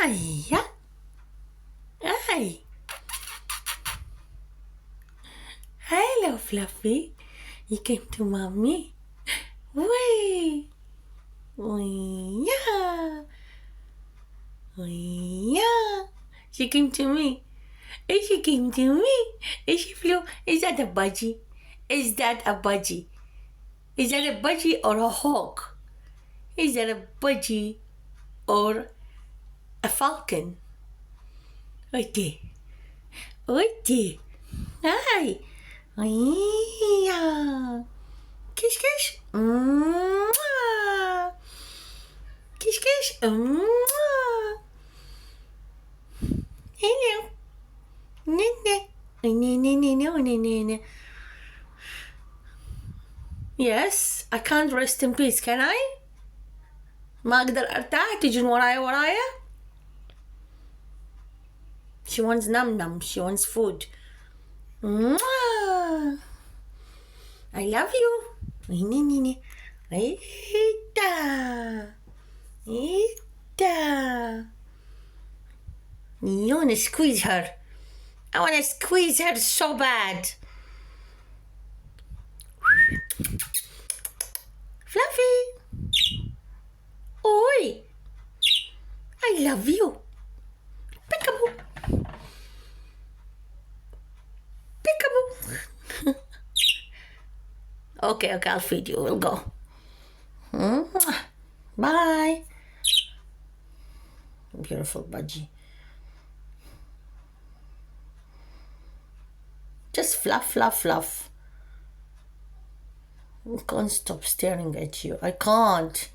Hiya. Hi. Hello, Fluffy. You came to mommy. Wee. Wee. Yeah. Wee. Yeah. She came to me. And she came to me. And she flew. Is that a budgie? Is that a budgie? Is that a budgie or a hawk? Is that a budgie or a falcon? Oite. Oite. Hi. Yeah. Kiss kiss. Mwah. Kiss kiss. Mwah. Hello. Nene. Nene. Yes, I can't rest in peace, can I? ما أقدر أرتاح تجون ورايا. She wants num. She wants food. Mwah. I love you. Nene. Eita. You want to squeeze her. I want to squeeze her so bad. Fluffy. Oi. I love you. Peekaboo. Peekaboo. Okay, I'll feed you. We'll go. Bye. Beautiful budgie. Just fluff. I can't stop staring at you. I can't.